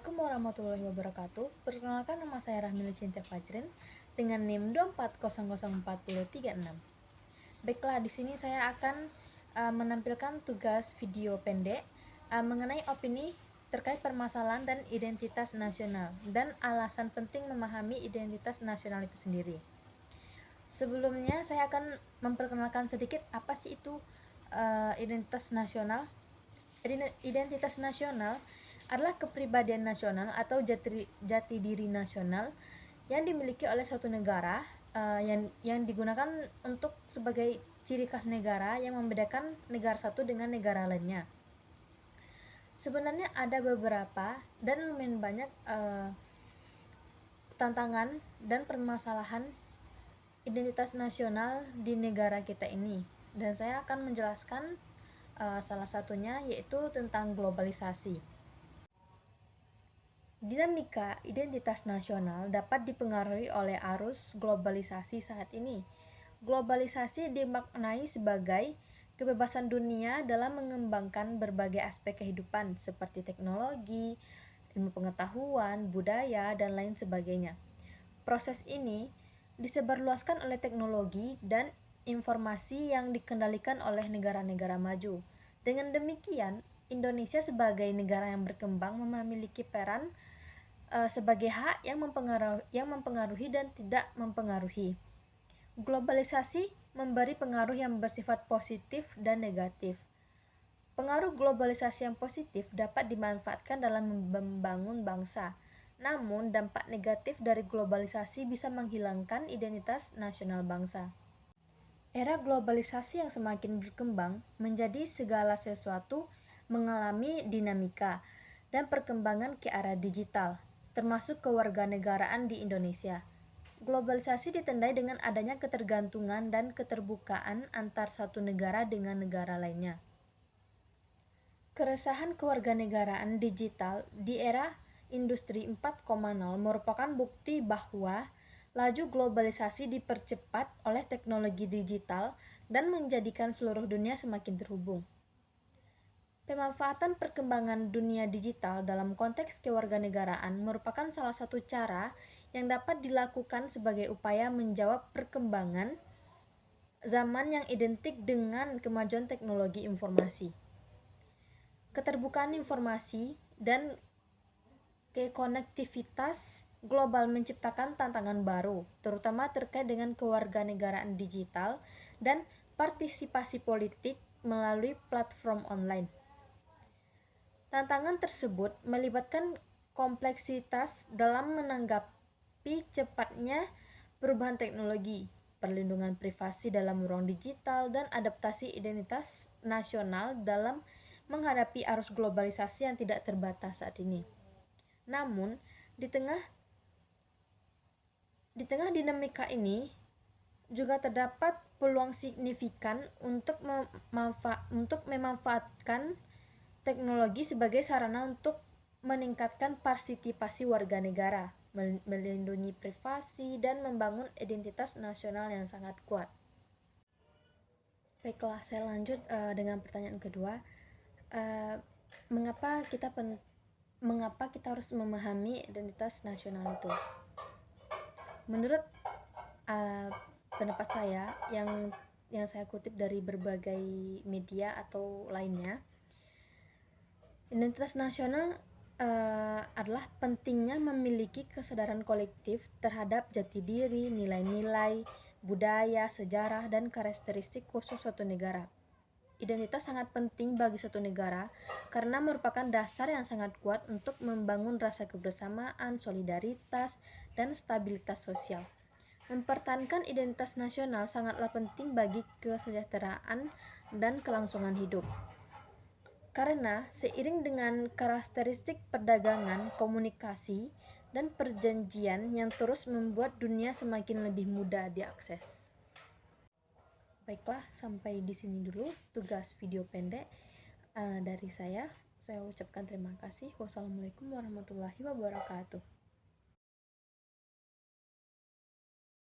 Assalamualaikum warahmatullahi wabarakatuh. Perkenalkan, nama saya Rahmili Cinta Fajrin dengan NIM 2400436. Baiklah, di sini saya akan menampilkan tugas video pendek mengenai opini terkait permasalahan dan identitas nasional dan alasan penting memahami identitas nasional itu sendiri. Sebelumnya saya akan memperkenalkan sedikit apa sih itu identitas nasional. Identitas nasional adalah kepribadian nasional atau jati diri nasional yang dimiliki oleh suatu negara yang digunakan untuk sebagai ciri khas negara yang membedakan negara satu dengan negara lainnya. Sebenarnya ada beberapa dan lumayan banyak tantangan dan permasalahan identitas nasional di negara kita ini, dan saya akan menjelaskan salah satunya yaitu tentang globalisasi. Dinamika identitas nasional dapat dipengaruhi oleh arus globalisasi saat ini. Globalisasi dimaknai sebagai kebebasan dunia dalam mengembangkan berbagai aspek kehidupan seperti teknologi, ilmu pengetahuan, budaya, dan lain sebagainya. Proses ini disebarluaskan oleh teknologi dan informasi yang dikendalikan oleh negara-negara maju. Dengan demikian, Indonesia sebagai negara yang berkembang memiliki peran sebagai hak yang mempengaruhi dan tidak mempengaruhi. Globalisasi memberi pengaruh yang bersifat positif dan negatif. Pengaruh globalisasi yang positif dapat dimanfaatkan dalam membangun bangsa. Namun, dampak negatif dari globalisasi bisa menghilangkan identitas nasional bangsa. Era globalisasi yang semakin berkembang menjadi segala sesuatu mengalami dinamika dan perkembangan ke arah digital, termasuk kewarganegaraan di Indonesia. Globalisasi ditandai dengan adanya ketergantungan dan keterbukaan antar satu negara dengan negara lainnya. Keresahan kewarganegaraan digital di era industri 4.0 merupakan bukti bahwa laju globalisasi dipercepat oleh teknologi digital dan menjadikan seluruh dunia semakin terhubung. Pemanfaatan perkembangan dunia digital dalam konteks kewarganegaraan merupakan salah satu cara yang dapat dilakukan sebagai upaya menjawab perkembangan zaman yang identik dengan kemajuan teknologi informasi. Keterbukaan informasi dan kekonektivitas global menciptakan tantangan baru, terutama terkait dengan kewarganegaraan digital dan partisipasi politik melalui platform online. Tantangan tersebut melibatkan kompleksitas dalam menanggapi cepatnya perubahan teknologi, perlindungan privasi dalam ruang digital, dan adaptasi identitas nasional dalam menghadapi arus globalisasi yang tidak terbatas saat ini. Namun, di tengah dinamika ini juga terdapat peluang signifikan untuk memanfaatkan teknologi sebagai sarana untuk meningkatkan partisipasi warga negara, melindungi privasi, dan membangun identitas nasional yang sangat kuat. Baiklah, saya lanjut dengan pertanyaan kedua. Mengapa kita harus memahami identitas nasional itu? Menurut pendapat saya yang saya kutip dari berbagai media atau lainnya, identitas nasional adalah pentingnya memiliki kesadaran kolektif terhadap jati diri, nilai-nilai, budaya, sejarah, dan karakteristik khusus suatu negara. Identitas sangat penting bagi suatu negara karena merupakan dasar yang sangat kuat untuk membangun rasa kebersamaan, solidaritas, dan stabilitas sosial. Mempertahankan identitas nasional sangatlah penting bagi kesejahteraan dan kelangsungan hidup. Karena seiring dengan karakteristik perdagangan, komunikasi, dan perjanjian yang terus membuat dunia semakin lebih mudah diakses. Baiklah, sampai di sini dulu tugas video pendek dari saya. Saya ucapkan terima kasih. Wassalamualaikum warahmatullahi wabarakatuh.